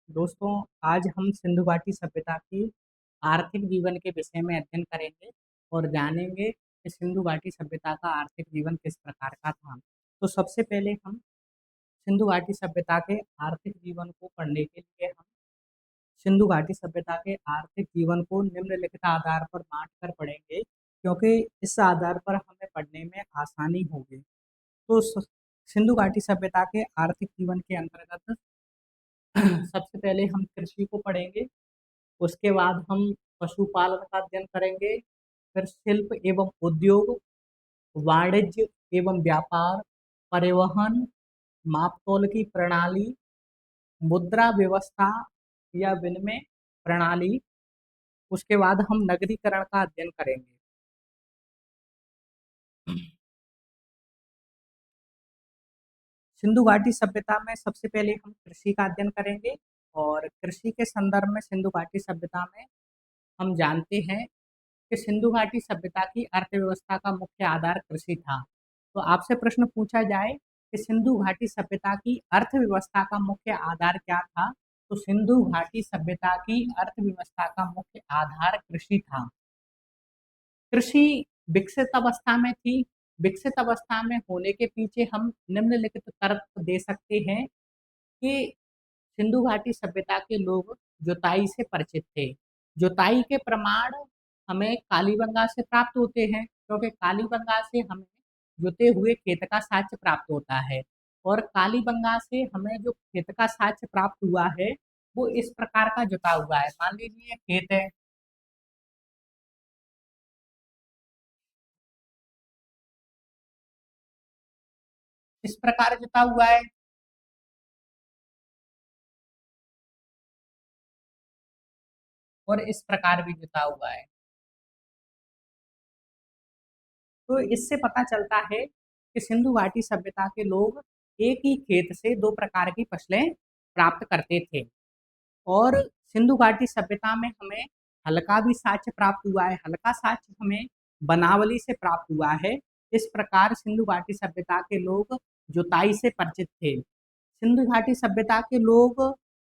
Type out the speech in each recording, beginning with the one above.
दोस्तों, आज हम सिंधु घाटी सभ्यता की आर्थिक जीवन के विषय में अध्ययन करेंगे और जानेंगे कि सिंधु घाटी सभ्यता का आर्थिक जीवन किस प्रकार का था। तो सबसे पहले हम सिंधु घाटी सभ्यता के आर्थिक जीवन को पढ़ने के लिए हम सिंधु घाटी सभ्यता के आर्थिक जीवन को निम्नलिखित आधार पर बांट कर पढ़ेंगे, क्योंकि इस आधार पर हमें पढ़ने में आसानी होगी। तो सिंधु घाटी सभ्यता के आर्थिक जीवन के अंतर्गत सबसे पहले हम कृषि को पढ़ेंगे। उसके बाद हम पशुपालन का अध्ययन करेंगे, फिर शिल्प एवं उद्योग, वाणिज्य एवं व्यापार, परिवहन, मापतोल की प्रणाली, मुद्रा व्यवस्था या विनिमय प्रणाली। उसके बाद हम नगरीकरण का अध्ययन करेंगे। सिंधु घाटी सभ्यता में सबसे पहले हम कृषि का अध्ययन करेंगे और कृषि के संदर्भ में सिंधु घाटी सभ्यता में हम जानते हैं कि सिंधु घाटी सभ्यता की अर्थव्यवस्था का मुख्य आधार कृषि था। तो आपसे प्रश्न पूछा जाए कि सिंधु घाटी सभ्यता की अर्थव्यवस्था का मुख्य आधार क्या था, तो सिंधु घाटी सभ्यता की अर्थव्यवस्था का मुख्य आधार कृषि था। कृषि विकसित अवस्था में थी। विकसित अवस्था में होने के पीछे हम निम्नलिखित तर्क दे सकते हैं कि सिंधु घाटी सभ्यता के लोग जुताई से परिचित थे। जुताई के प्रमाण हमें कालीबंगा से प्राप्त होते हैं, क्योंकि कालीबंगा से हमें जुते हुए खेत का साक्ष्य प्राप्त होता है। और कालीबंगा से हमें जो खेत का साक्ष्य प्राप्त हुआ है वो इस प्रकार का जुता हुआ है। मान लीजिए खेत है, इस प्रकार जुता हुआ है। और इस प्रकार भी जुता हुआ है। तो इससे पता चलता है कि सिंधु घाटी सभ्यता के लोग एक ही खेत से दो प्रकार की फसलें प्राप्त करते थे। और सिंधु घाटी सभ्यता में हमें हल्का भी साक्ष्य प्राप्त हुआ है। हल्का साक्ष्य हमें बनावली से प्राप्त हुआ है। इस प्रकार सिंधु घाटी सभ्यता के लोग जुताई से परिचित थे। सिंधु घाटी सभ्यता के लोग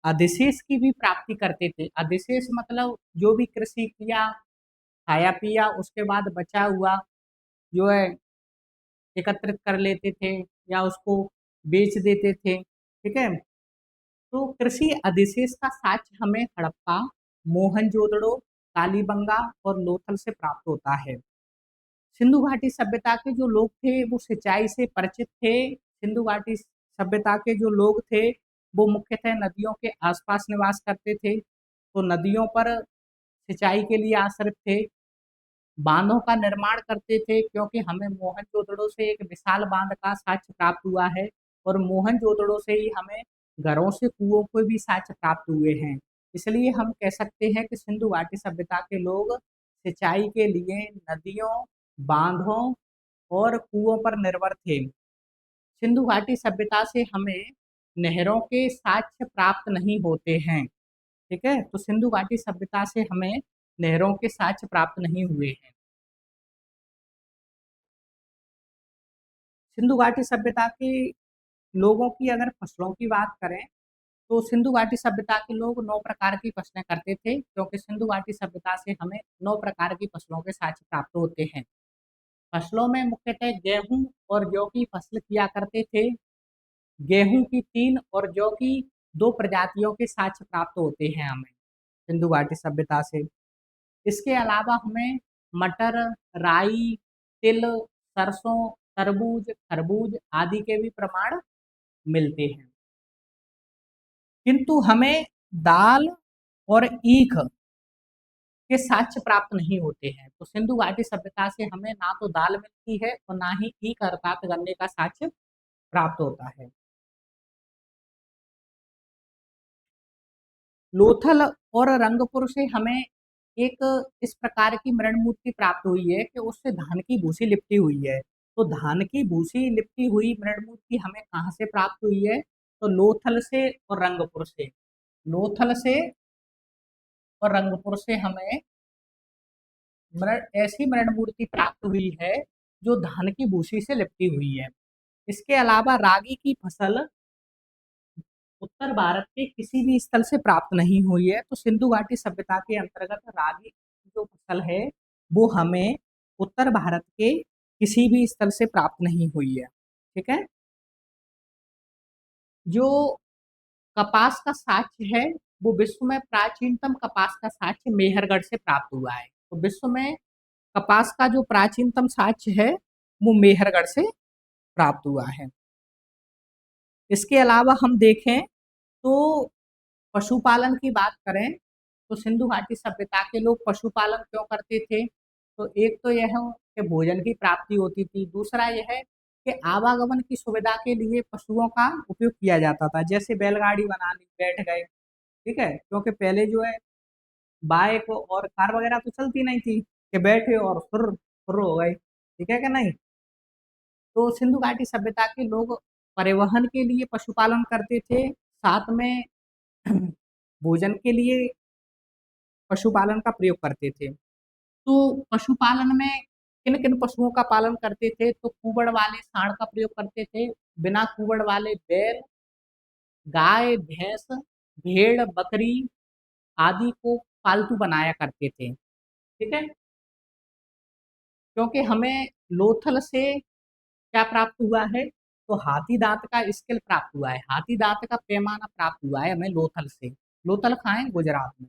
अधिशेष की भी प्राप्ति करते थे। अधिशेष मतलब जो भी कृषि किया, खाया पिया, उसके बाद बचा हुआ जो है एकत्रित कर लेते थे या उसको बेच देते थे। ठीक है। तो कृषि अधिशेष का साक्ष्य हमें हड़प्पा, मोहनजोदड़ो, कालीबंगा और लोथल से प्राप्त होता है। सिंधु घाटी सभ्यता के जो लोग थे वो सिंचाई से परिचित थे। सिंधु घाटी सभ्यता के जो लोग थे वो मुख्यतः नदियों के आसपास निवास करते थे, तो नदियों पर सिंचाई के लिए आश्रित थे। बांधों का निर्माण करते थे, क्योंकि हमें मोहनजोदड़ो से एक विशाल बांध का साक्ष्य प्राप्त हुआ है। और मोहनजोदड़ो से ही हमें घरों से कुओं को भी साक्ष्य प्राप्त हुए हैं। इसलिए हम कह सकते हैं कि सिंधु घाटी सभ्यता के लोग सिंचाई के लिए नदियों, बांधों और कुओं पर निर्भर थे। सिंधु घाटी सभ्यता से हमें नहरों के साक्ष्य प्राप्त नहीं होते हैं। ठीक है। तो सिंधु घाटी सभ्यता से हमें नहरों के साक्ष्य प्राप्त नहीं हुए हैं। सिंधु घाटी सभ्यता के लोगों की अगर फसलों की बात करें, तो सिंधु घाटी सभ्यता के लोग 9 प्रकार की फसलें करते थे, क्योंकि सिंधु घाटी सभ्यता से हमें 9 प्रकार की फसलों के साक्ष्य प्राप्त होते हैं। फसलों में मुख्यतः गेहूं और जौ की फसल किया करते थे। गेहूं की 3 और जौ की 2 प्रजातियों के साक्ष्य प्राप्त होते हैं हमें सिंधु घाटी सभ्यता से। इसके अलावा हमें मटर, राई, तिल, सरसों, तरबूज, खरबूज आदि के भी प्रमाण मिलते हैं। किंतु हमें दाल और ईख के साक्ष्य प्राप्त नहीं होते हैं। तो सिंधु घाटी सभ्यता से हमें ना तो दाल मिलती है और ना ही ईख अर्थात गन्ने का साक्ष्य प्राप्त होता है। लोथल और रंगपुर से हमें एक इस प्रकार की मृण मूर्ति प्राप्त हुई है कि उससे धान की भूसी लिपटी हुई है। तो धान की भूसी लिपटी हुई मृण मूर्ति हमें कहाँ से प्राप्त हुई है, तो लोथल से और रंगपुर से। लोथल से और रंगपुर से हमें ऐसी मृण मूर्ति प्राप्त हुई है जो धान की भूसी से लिपटी हुई है। इसके अलावा रागी की फसल उत्तर भारत के किसी भी स्थल से प्राप्त नहीं हुई है। तो सिंधु घाटी सभ्यता के अंतर्गत रागी जो फसल है वो हमें उत्तर भारत के किसी भी स्थल से प्राप्त नहीं हुई है। ठीक है। जो कपास का साक्ष्य है वो विश्व में प्राचीनतम कपास का साक्ष्य मेहरगढ़ से प्राप्त हुआ है। तो विश्व में कपास का जो प्राचीनतम साक्ष्य है वो मेहरगढ़ से प्राप्त हुआ है। इसके अलावा हम देखें तो पशुपालन की बात करें तो सिंधु घाटी सभ्यता के लोग पशुपालन क्यों करते थे? तो एक तो यह है कि भोजन की प्राप्ति होती थी, दूसरा यह है कि आवागमन की सुविधा के लिए पशुओं का उपयोग किया जाता था। जैसे बैलगाड़ी बना ली, बैठ गए। ठीक है, क्योंकि पहले जो है बाइक और कार वगैरह तो चलती नहीं थी कि बैठे और फुर फुर हो गए। ठीक है कि नहीं? तो सिंधु घाटी सभ्यता के लोग परिवहन के लिए पशुपालन करते थे, साथ में भोजन के लिए पशुपालन का प्रयोग करते थे। तो पशुपालन में किन-किन पशुओं का पालन करते थे? तो कुबड़ वाले सांड का प्रयोग करते थे, बिना कुबड़ वाले बैल, गाय, भैंस, भेड़, बकरी आदि को पालतू बनाया करते थे। ठीक है? क्योंकि हमें लोथल से क्या प्राप्त हुआ है? तो हाथी दाँत का स्केल प्राप्त हुआ है। हाथी दाँत का पैमाना प्राप्त हुआ है हमें लोथल से। लोथल कहाँ है? गुजरात में।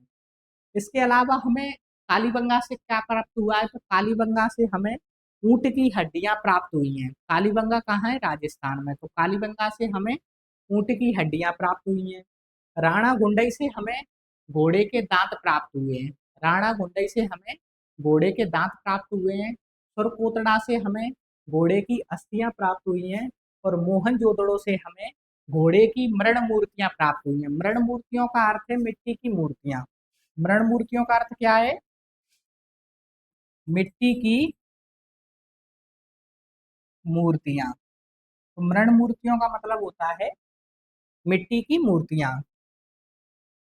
इसके अलावा हमें कालीबंगा से क्या प्राप्त हुआ है? तो कालीबंगा से हमें ऊँट की हड्डियाँ प्राप्त हुई हैं। कालीबंगा कहाँ है? राजस्थान में। तो कालीबंगा से हमें ऊँट की हड्डियाँ प्राप्त हुई हैं। राणा गुंडई से हमें घोड़े के दांत प्राप्त हुए हैं। राणा गुंडई से हमें घोड़े के दांत प्राप्त हुए हैं। सुरकोतड़ा से हमें घोड़े की अस्थियां प्राप्त हुई हैं। और मोहनजोदड़ो से हमें घोड़े की मृण मूर्तियां प्राप्त हुई हैं। मृण मूर्तियों का अर्थ है मिट्टी की मूर्तियां। मृण मूर्तियों का अर्थ क्या है? मिट्टी की मूर्तियां। तो मृण मूर्तियों का मतलब होता है मिट्टी की मूर्तियां।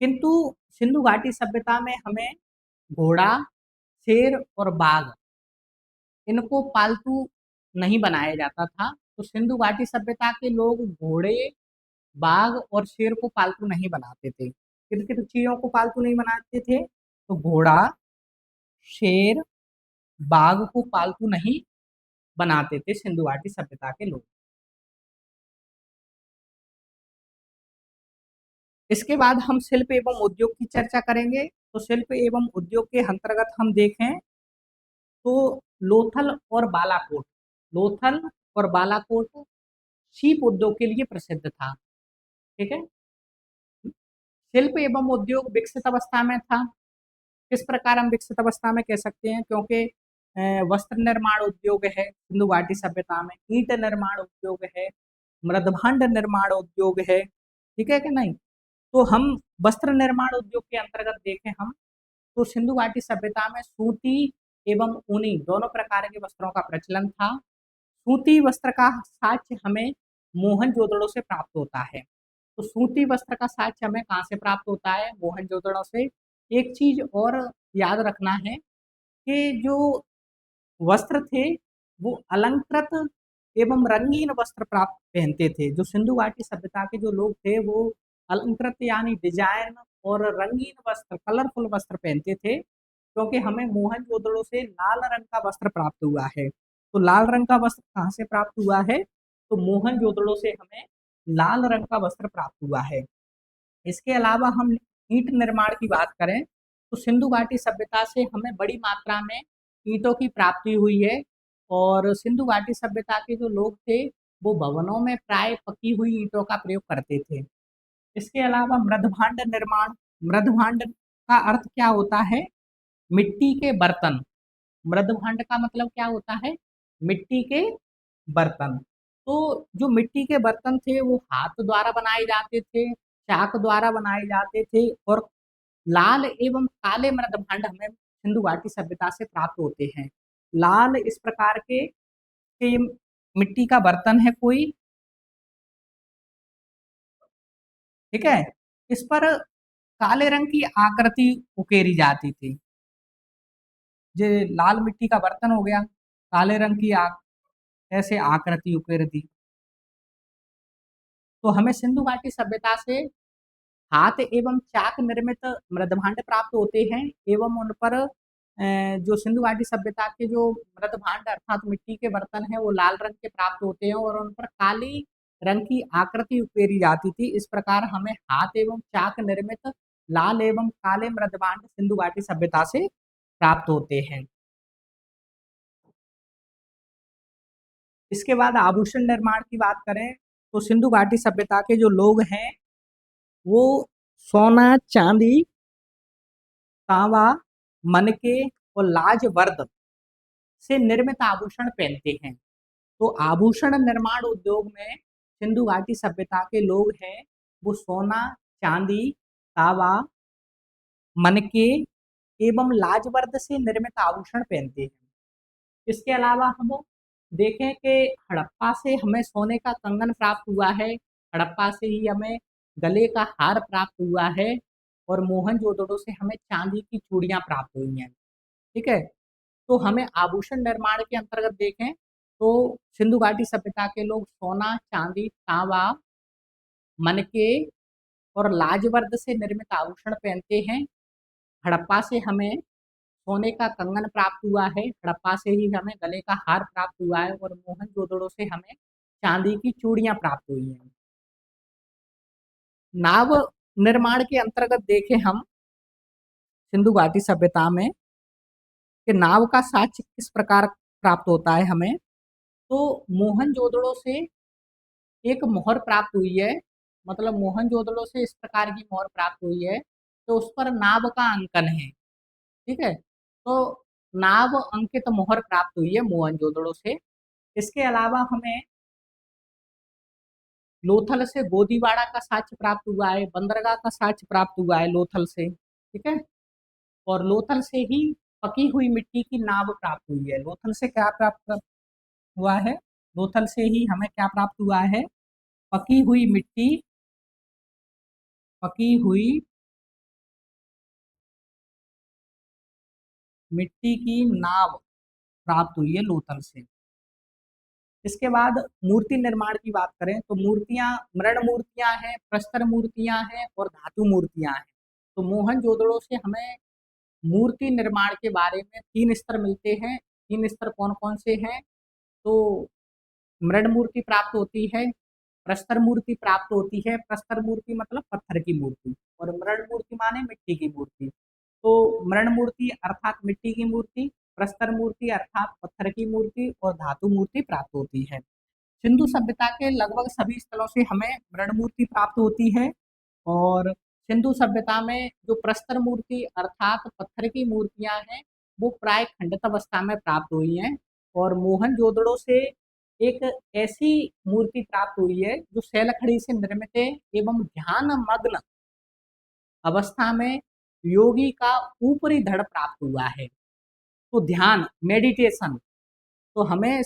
किंतु सिंधु घाटी सभ्यता में हमें घोड़ा, शेर और बाघ इनको पालतू नहीं बनाया जाता था। तो सिंधु घाटी सभ्यता के लोग घोड़े, बाघ और शेर को पालतू नहीं बनाते थे। किन किन चीजों को पालतू नहीं बनाते थे? तो घोड़ा, शेर, बाघ को पालतू नहीं बनाते थे सिंधु घाटी सभ्यता के लोग। इसके बाद हम शिल्प एवं उद्योग की चर्चा करेंगे। तो शिल्प एवं उद्योग के अंतर्गत हम देखें तो लोथल और बालाकोट, लोथल और बालाकोट शीप उद्योग के लिए प्रसिद्ध था। ठीक है। शिल्प एवं उद्योग विकसित अवस्था में था। किस प्रकार हम विकसित अवस्था में कह सकते हैं? क्योंकि वस्त्र निर्माण उद्योग है सिंधु घाटी सभ्यता में, ईंट निर्माण उद्योग है, मृदभांड निर्माण उद्योग है। ठीक है कि नहीं? तो हम वस्त्र निर्माण उद्योग के अंतर्गत देखें हम तो सिंधु घाटी सभ्यता में सूती एवं ऊनी दोनों प्रकार के वस्त्रों का प्रचलन था। सूती वस्त्र का साक्ष्य हमें मोहनजोदड़ो से प्राप्त होता है। तो सूती वस्त्र का साक्ष्य हमें कहाँ से प्राप्त होता है? मोहनजोदड़ो से। एक चीज और याद रखना है कि जो वस्त्र थे वो अलंकृत एवं रंगीन वस्त्र प्राप्त पहनते थे। जो सिंधु घाटी सभ्यता के जो लोग थे वो अलंकृत यानी डिजाइन और रंगीन वस्त्र, कलरफुल वस्त्र पहनते थे। क्योंकि हमें मोहनजोदड़ो से लाल रंग का वस्त्र प्राप्त हुआ है। तो लाल रंग का वस्त्र कहाँ से प्राप्त हुआ है? तो मोहनजोदड़ो से हमें लाल रंग का वस्त्र प्राप्त हुआ है। इसके अलावा हम ईंट निर्माण की बात करें तो सिंधु घाटी सभ्यता से हमें बड़ी मात्रा में ईंटों की प्राप्ति हुई है। और सिंधु घाटी सभ्यता के जो लोग थे वो भवनों में प्राय पकी हुई ईंटों का प्रयोग करते थे। इसके अलावा मृदभांड निर्माण, मृदभांड का अर्थ क्या होता है? मिट्टी के बर्तन। मृदभांड का मतलब क्या होता है? मिट्टी के बर्तन। तो जो मिट्टी के बर्तन थे वो हाथ द्वारा बनाए जाते थे, चाक द्वारा बनाए जाते थे। और लाल एवं काले मृदभांड हमें सिंधु घाटी सभ्यता से प्राप्त होते हैं। लाल इस प्रकार के ये मिट्टी का बर्तन है कोई। ठीक है। इस पर काले रंग की आकृति उकेरी जाती थी। जो लाल मिट्टी का बर्तन हो गया, काले रंग की ऐसे आकृति उकेर दी। तो हमें सिंधु घाटी सभ्यता से हाथ एवं चाक निर्मित मृदभांड प्राप्त होते हैं एवं उन पर जो सिंधु घाटी सभ्यता के जो मृदभांड अर्थात मिट्टी के बर्तन हैं वो लाल रंग के प्राप्त होते हैं और उन पर काली रंग की आकृति उकेरी जाती थी। इस प्रकार हमें हाथ एवं चाक निर्मित लाल एवं काले मृदभांड सिंधु घाटी सभ्यता से प्राप्त होते हैं। इसके बाद आभूषण निर्माण की बात करें तो सिंधु घाटी सभ्यता के जो लोग हैं वो सोना, चांदी, तांबा, मनके और लाजवर्द से निर्मित आभूषण पहनते हैं। तो आभूषण निर्माण उद्योग में सिंधु घाटी सभ्यता के लोग हैं वो सोना, चांदी, तांबा, मनके एवं लाजवर्द से निर्मित आभूषण पहनते हैं। इसके अलावा हम देखें कि हड़प्पा से हमें सोने का कंगन प्राप्त हुआ है, हड़प्पा से ही हमें गले का हार प्राप्त हुआ है और मोहनजोदड़ो से हमें चांदी की चूड़ियां प्राप्त हुई हैं। ठीक है, तो हमें आभूषण निर्माण के अंतर्गत देखें तो सिंधु घाटी सभ्यता के लोग सोना, चांदी, तांबा, मनके और लाजवर्द से निर्मित आभूषण पहनते हैं। हड़प्पा से हमें सोने का कंगन प्राप्त हुआ है, हड़प्पा से ही हमें गले का हार प्राप्त हुआ है और मोहनजोदड़ो से हमें चांदी की चूड़ियां प्राप्त हुई हैं। नाव निर्माण के अंतर्गत देखें हम सिंधु घाटी सभ्यता में कि नाव का साक्ष्य किस प्रकार प्राप्त होता है हमें, तो मोहनजोदड़ो से एक मोहर प्राप्त हुई है, मतलब मोहनजोदड़ो से इस प्रकार की मोहर प्राप्त हुई है तो उस पर नाव का अंकन है। ठीक है, तो नाव अंकित मोहर प्राप्त हुई है मोहनजोदड़ो से। इसके अलावा हमें लोथल से गोदीवाड़ा का साक्ष्य प्राप्त हुआ है, बंदरगाह का साक्ष्य प्राप्त हुआ है लोथल से। ठीक है, और लोथल से ही पकी हुई मिट्टी की नाव प्राप्त हुई है। लोथल से क्या प्राप्त हुआ है, लोथल से ही हमें क्या प्राप्त हुआ है, पकी हुई मिट्टी, पकी हुई मिट्टी की नाव प्राप्त हुई है लोथल से। इसके बाद मूर्ति निर्माण की बात करें तो मूर्तियां मृण मूर्तियां हैं, प्रस्तर मूर्तियां हैं और धातु मूर्तियां हैं। तो मोहनजोदड़ो से हमें मूर्ति निर्माण के बारे में 3 स्तर मिलते हैं। 3 स्तर कौन कौन से हैं, तो मृण मूर्ति प्राप्त होती है, प्रस्तर मूर्ति प्राप्त होती है, प्रस्तर मूर्ति मतलब पत्थर की मूर्ति और मृण मूर्ति माने मिट्टी की मूर्ति। तो मृण मूर्ति अर्थात मिट्टी की मूर्ति, प्रस्तर मूर्ति अर्थात पत्थर की मूर्ति और धातु मूर्ति प्राप्त होती है। सिंधु सभ्यता के लगभग सभी स्थलों से हमें मृण मूर्ति प्राप्त होती है और सिंधु सभ्यता में जो प्रस्तर मूर्ति अर्थात पत्थर की मूर्तियां हैं वो प्राय खंडित अवस्था में प्राप्त हुई हैं और मोहनजोदड़ो से एक ऐसी मूर्ति प्राप्त हुई है जो शैलखड़ी से निर्मित है एवं ध्यान मग्न अवस्था में योगी का ऊपरी धड़ प्राप्त हुआ है। तो ध्यान मेडिटेशन, तो हमें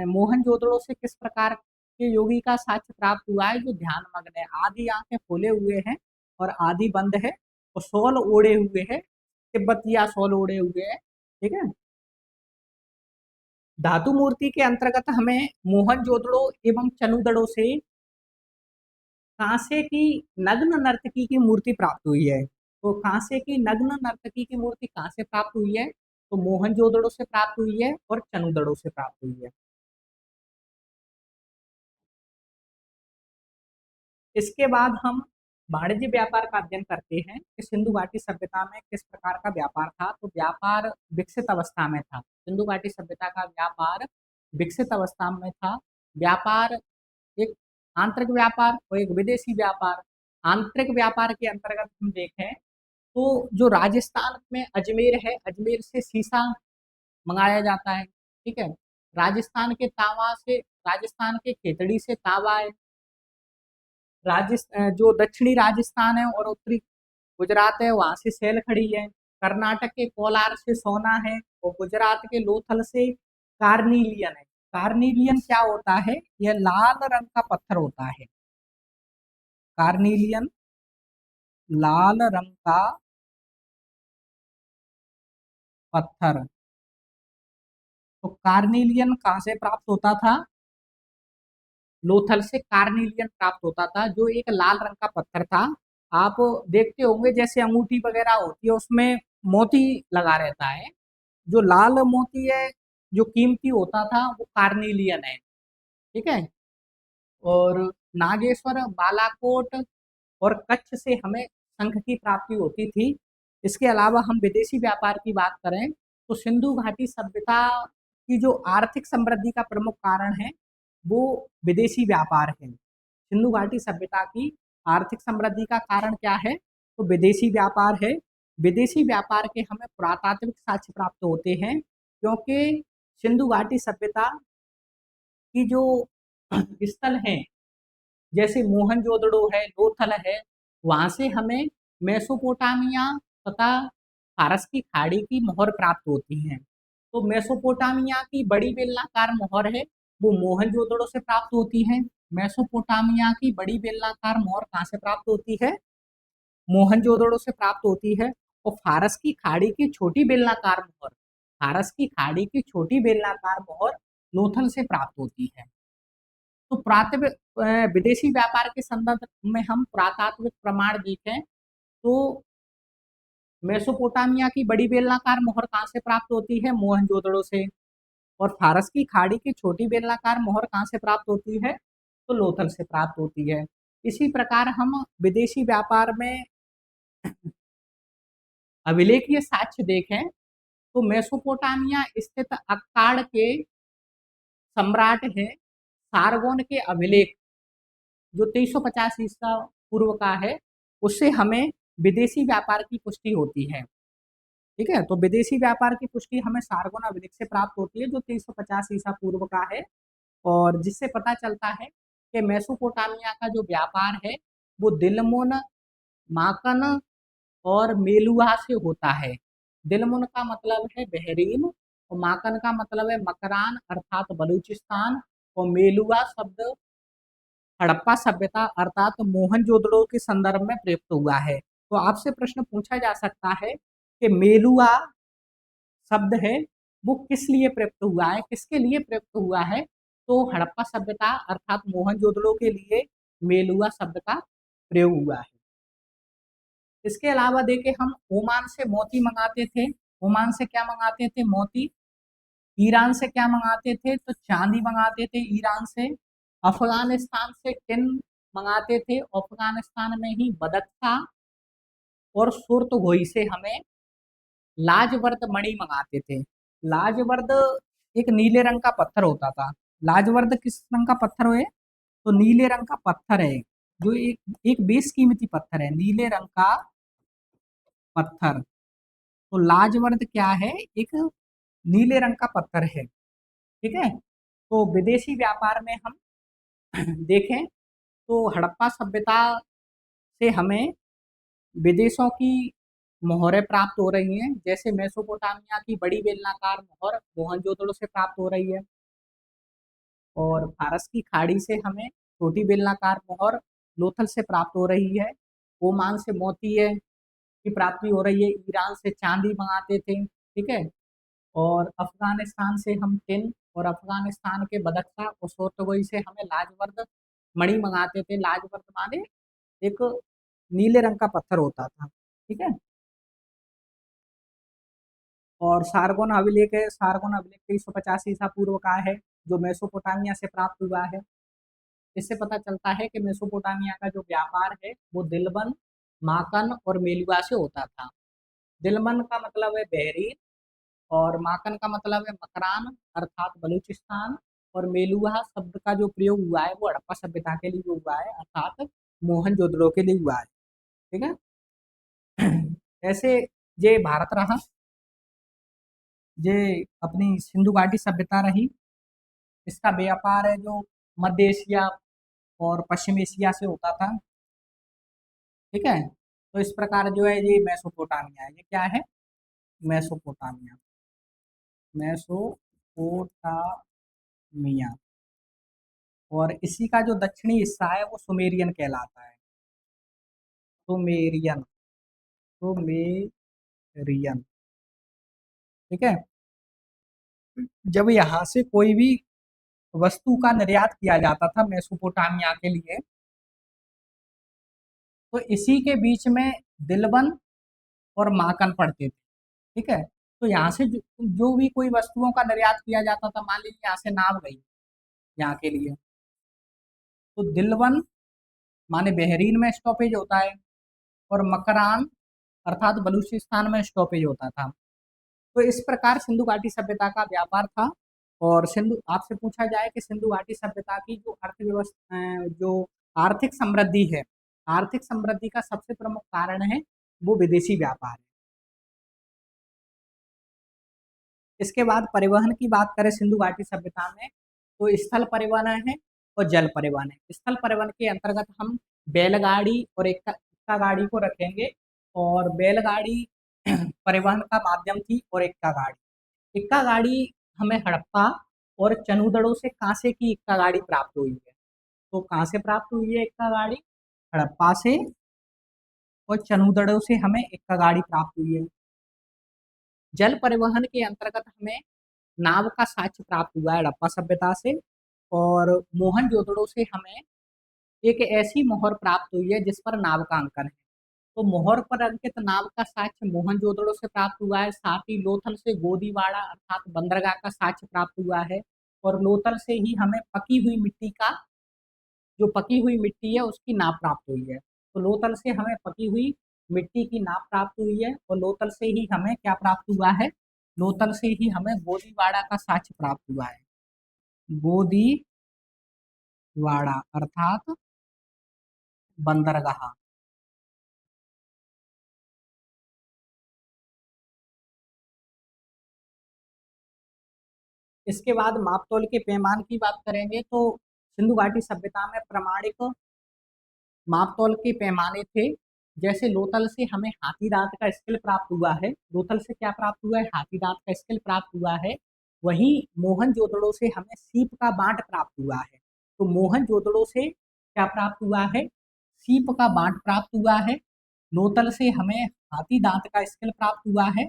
मोहनजोदड़ो से किस प्रकार के योगी का साक्ष्य प्राप्त हुआ है, जो ध्यान मग्न है, आधी आंखें खोले हुए हैं और आधी बंद है और शॉल ओढ़े हुए है, तिब्बतिया शॉल ओढ़े हुए है। ठीक है, धातु मूर्ति के अंतर्गत हमें मोहनजोदड़ो एवं चनुदड़ो से कांसे की नग्न नर्तकी की मूर्ति प्राप्त हुई है। तो कांसे की नग्न नर्तकी की मूर्ति कहाँ से प्राप्त हुई है, तो मोहनजोदड़ो से प्राप्त हुई है और चनुदड़ो से प्राप्त हुई है। इसके बाद हम वाणिज्य व्यापार का अध्ययन करते हैं कि सिंधु घाटी सभ्यता में किस प्रकार का व्यापार था। तो व्यापार विकसित अवस्था में था, सिंधु घाटी सभ्यता का व्यापार विकसित अवस्था में था। व्यापार एक आंतरिक व्यापार और एक विदेशी व्यापार। आंतरिक व्यापार के अंतर्गत हम देखें तो जो राजस्थान में अजमेर है, अजमेर से शीशा मंगाया जाता है। ठीक है, राजस्थान के तावा से, राजस्थान के खेतड़ी से तावा है। राजस्थान जो दक्षिणी राजस्थान है और उत्तरी गुजरात है वहां से सेल खड़ी है। कर्नाटक के कोलार से सोना है और गुजरात के लोथल से कार्निलियन है। कार्निलियन क्या होता है, यह लाल रंग का पत्थर होता है। कार्निलियन लाल रंग का पत्थर। तो कार्निलियन कहाँ से प्राप्त होता था, लोथल से कार्निलियन प्राप्त होता था जो एक लाल रंग का पत्थर था आप देखते होंगे जैसे अंगूठी वगैरह होती है उसमें मोती लगा रहता है। जो लाल मोती है जो कीमती होता था वो कार्निलियन है। ठीक है। और नागेश्वर, बालाकोट और कच्छ से हमें शंख की प्राप्ति होती थी। इसके अलावा हम विदेशी व्यापार की बात करें तो सिंधु घाटी सभ्यता की जो आर्थिक समृद्धि का प्रमुख कारण है वो विदेशी व्यापार है। सिंधु घाटी सभ्यता की आर्थिक समृद्धि का कारण क्या है? तो विदेशी व्यापार है। विदेशी व्यापार के हमें पुरातात्विक साक्ष्य प्राप्त होते हैं क्योंकि सिंधु घाटी सभ्यता की जो स्थल है जैसे मोहनजोदड़ो है, लोथल है, वहां से हमें मेसोपोटामिया तथा फारस की खाड़ी की मोहर प्राप्त होती हैं। तो मेसोपोटामिया की बड़ी बेलनाकार मोहर है वो मोहनजोदड़ो से प्राप्त होती है। मेसोपोटामिया की बड़ी बेलनाकार मोहर कहाँ से प्राप्त होती है? मोहनजोदड़ो से प्राप्त होती है। और फारस की खाड़ी की छोटी बेलनाकार मोहर, फारस की खाड़ी की छोटी बेलनाकार मोहर लोथल से प्राप्त होती है। तो विदेशी व्यापार के संदर्भ में हम पुरातात्विक प्रमाण देखें तो मेसोपोटामिया की बड़ी बेलनाकार मोहर कहाँ से प्राप्त होती है? मोहनजोदड़ो से। और फारस की खाड़ी की छोटी बेलनाकार मोहर कहाँ से प्राप्त होती है? तो लोथल से प्राप्त होती है। इसी प्रकार हम विदेशी व्यापार में अभिलेखीय साक्ष्य देखें तो मेसोपोटामिया स्थित अक्काड़ के सम्राट है सारगोन के अभिलेख जो 2350 ईसा पूर्व का है उससे हमें विदेशी व्यापार की पुष्टि होती है। ठीक है। तो विदेशी व्यापार की पुष्टि हमें सारगोन अभिलेख से प्राप्त होती है जो 2350 ईसा पूर्व का है। और जिससे पता चलता है कि मेसोपोटामिया का जो व्यापार है वो दिलमुन, माकन और मेलुआ से होता है। दिलमुन का मतलब है बहरीन और माकन का मतलब है मकरान अर्थात बलूचिस्तान और मेलुआ शब्द हड़प्पा सभ्यता अर्थात मोहनजोदड़ो के संदर्भ में प्रयुक्त हुआ है। तो आपसे प्रश्न पूछा जा सकता है कि मेलुआ शब्द है वो किस लिए प्रयुक्त हुआ है, किसके लिए प्रयुक्त हुआ है? तो हड़प्पा सभ्यता अर्थात मोहनजोदड़ो के लिए मेलुआ शब्द का प्रयोग हुआ है। इसके अलावा देखें हम ओमान से मोती मंगाते थे। ओमान से क्या मंगाते थे? मोती। ईरान से क्या मंगाते थे? तो चांदी मंगाते थे ईरान से। अफगानिस्तान से टिन मंगाते थे। अफगानिस्तान में ही बदक था। और सुर्तगोई से हमें लाजवर्द मणि मंगाते थे। लाजवर्द एक नीले रंग का पत्थर होता था। लाजवर्द किस रंग का पत्थर है? तो नीले रंग का पत्थर है जो एक एक बेशकीमती पत्थर है, नीले रंग का पत्थर। तो लाजवर्द क्या है? एक नीले रंग का पत्थर है। ठीक है। तो विदेशी व्यापार में हम देखें तो हड़प्पा सभ्यता से हमें विदेशों की मोहरें प्राप्त हो रही हैं जैसे मेसोपोटामिया की बड़ी बेलनाकार मोहर मोहनजोदड़ो से प्राप्त हो रही है। और फारस की खाड़ी से हमें छोटी बेलनाकार मोहर लोथल से प्राप्त हो रही है। ओमान से मोती है की प्राप्ति हो रही है। ईरान से चांदी मंगाते थे। ठीक है। और अफगानिस्तान से हम टिन और अफगानिस्तान के बदख्शां और सोतगोई से हमें लाजवर्द मणि मंगाते थे। लाजवर्द माने एक नीले रंग का पत्थर होता था। ठीक है। और सारगोन अभिलेख है। सारगोन अभिलेख 2350 ईसा पूर्व का है जो मेसोपोटामिया से प्राप्त हुआ है। इससे पता चलता है कि मेसोपोटामिया का जो व्यापार है वो दिलबन, माकन और मेलुआ से होता था। दिलबन का मतलब है बहरीन और माकन का मतलब है मकरान अर्थात बलूचिस्तान। और मेलुहा शब्द का जो प्रयोग हुआ है वो हड़प्पा सभ्यता के लिए हुआ है अर्थात मोहनजोदड़ो के लिए हुआ है। ठीक है। ऐसे ये भारत रहा, ये अपनी सिंधु घाटी सभ्यता रही। इसका व्यापार है जो मध्य एशिया और पश्चिम एशिया से होता था। ठीक है। तो इस प्रकार जो है ये मेसोपोटामिया है। ये क्या है? मेसोपोटामिया। मेसोपोटामिया। और इसी का जो दक्षिणी हिस्सा है वो सुमेरियन कहलाता है। सुमेरियन। सुमेरियन। ठीक है। जब यहाँ से कोई भी वस्तु का निर्यात किया जाता था मेसोपोटामिया के लिए तो इसी के बीच में दिलबन और माकन पड़ते थे। ठीक है, तो यहाँ से जो भी कोई वस्तुओं का निर्यात किया जाता था, मान लीजिए यहाँ से नाव गई यहाँ के लिए, तो दिलबन माने बहरीन में स्टॉपेज होता है, और मकरान अर्थात बलूचिस्तान में स्टॉपेज होता था। तो इस प्रकार सिंधु घाटी सभ्यता का व्यापार था। और सिंधु आपसे पूछा जाए कि सिंधु घाटी सभ्यता की जो अर्थव्यवस्था, जो आर्थिक समृद्धि है, आर्थिक समृद्धि का सबसे प्रमुख कारण है वो विदेशी व्यापार है। इसके बाद परिवहन की बात करें सिंधु घाटी सभ्यता में, तो स्थल परिवहन है और जल परिवहन है। स्थल परिवहन के अंतर्गत हम बैलगाड़ी और इक्का गाड़ी को रखेंगे। और बैलगाड़ी परिवहन का माध्यम थी, और इक्का गाड़ी, इक्का गाड़ी हमें हड़प्पा और चनूदड़ों से कांसे की इक्का गाड़ी प्राप्त हुई है। तो कहाँ से प्राप्त हुई है इक्का गाड़ी? हड़प्पा से, और चनूदड़ों से हमें इक्का गाड़ी प्राप्त हुई है। जल परिवहन के अंतर्गत हमें नाव का साक्ष्य प्राप्त हुआ है हड़प्पा सभ्यता से। और मोहनजोदड़ो से हमें एक ऐसी मोहर प्राप्त हुई है जिस पर नाव का अंकन है। तो मोहर पर अंकित नाव का साक्ष्य मोहनजोदड़ो से प्राप्त हुआ है। साथ ही लोथल से गोदीवाड़ा अर्थात बंदरगाह का साक्ष्य प्राप्त हुआ है। और लोथल से ही हमें पकी हुई मिट्टी का, जो पकी हुई मिट्टी है उसकी नाप प्राप्त हुई है। तो लोथल से हमें पकी हुई मिट्टी की नाप प्राप्त हुई है, और लोथल से ही हमें क्या प्राप्त हुआ है? लोथल से ही हमें गोदीवाड़ा का साक्ष्य प्राप्त हुआ है। गोदीवाड़ा अर्थात बंदरगाह। इसके बाद मापतोल के पैमान की बात करेंगे, तो सिंधु घाटी सभ्यता में प्रमाणिक मापतोल के पैमाने थे। जैसे लोथल से हमें हाथी दांत का स्केल प्राप्त हुआ है, लोथल से क्या प्राप्त हुआ है? हाथी दांत का स्केल प्राप्त हुआ है। वहीं मोहनजोदड़ो से हमें सीप का बांट प्राप्त हुआ है। तो मोहनजोदड़ो से क्या प्राप्त हुआ है? सीप का बांट प्राप्त हुआ है। लोथल से हमें हाथी दांत का स्केल प्राप्त हुआ है,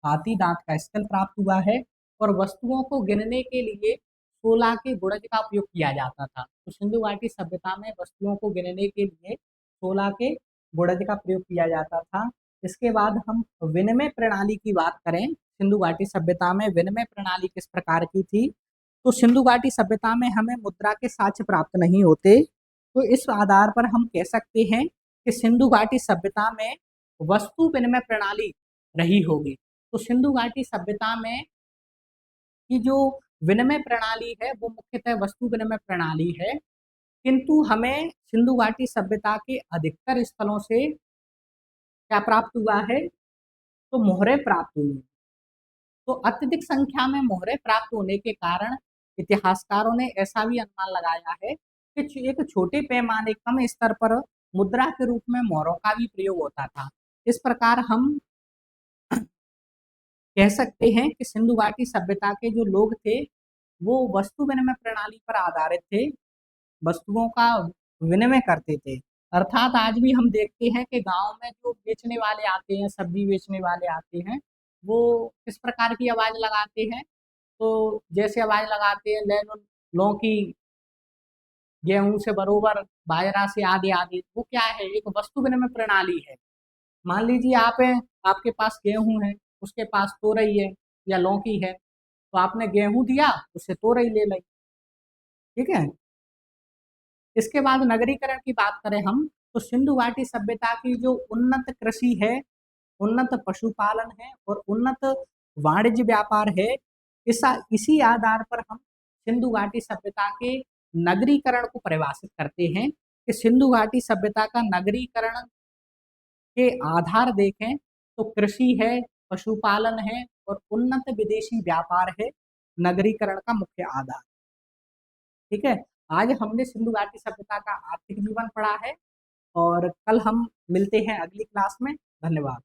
हाथी दांत का स्केल प्राप्त हुआ है। और वस्तुओं को गिनने के लिए 16 के गुणज का उपयोग किया जाता था। तो सिंधु घाटी सभ्यता में वस्तुओं को गिनने के लिए 16 के गुणज का प्रयोग किया जाता था। इसके बाद हम विनिमय प्रणाली की बात करें, सिंधु घाटी सभ्यता में विनिमय प्रणाली किस प्रकार की थी? तो सिंधु घाटी सभ्यता में हमें मुद्रा के साक्ष्य प्राप्त नहीं होते। तो इस आधार पर हम कह सकते हैं कि सिंधु घाटी सभ्यता में वस्तु विनिमय प्रणाली रही होगी। तो सिंधु घाटी सभ्यता में की जो विनिमय प्रणाली है वो मुख्यतः वस्तु विनिमय प्रणाली है। किंतु हमें सिंधु घाटी सभ्यता के अधिकतर स्थलों से क्या प्राप्त हुआ है? तो मोहरें प्राप्त हुई। तो अत्यधिक संख्या में मोहरें प्राप्त होने के कारण इतिहासकारों ने ऐसा भी अनुमान लगाया है कि एक छोटे पैमाने कम स्तर पर मुद्रा के रूप में मोहरों का भी प्रयोग होता था। इस प्रकार हम कह सकते हैं कि सिंधु घाटी सभ्यता के जो लोग थे वो वस्तु विनिमय प्रणाली पर आधारित थे, वस्तुओं का विनिमय करते थे। अर्थात आज भी हम देखते हैं कि गांव में जो बेचने वाले आते हैं, सब्जी बेचने वाले आते हैं, वो किस प्रकार की आवाज लगाते हैं? तो जैसे आवाज लगाते हैं, ले लो लौकी, गेहूं से बरोबर, बाजरा से आदि आदि, वो क्या है? एक वस्तु विनिमय प्रणाली है। मान लीजिए आप हैं, आपके पास गेहूं है, उसके पास तोरई है या लौकी है, तो आपने गेहूं दिया, उससे तोरई ले ली। ठीक है। इसके बाद नगरीकरण की बात करें हम, तो सिंधु घाटी सभ्यता की जो उन्नत कृषि है, उन्नत पशुपालन है और उन्नत वाणिज्य व्यापार है, इसी आधार पर हम सिंधु घाटी सभ्यता के नगरीकरण को परिभाषित करते हैं कि सिंधु घाटी सभ्यता का नगरीकरण के आधार देखें तो कृषि है, पशुपालन है और उन्नत विदेशी व्यापार है नगरीकरण का मुख्य आधार। ठीक है। आज हमने सिंधु घाटी सभ्यता का आर्थिक जीवन पढ़ा है, और कल हम मिलते हैं अगली क्लास में। धन्यवाद।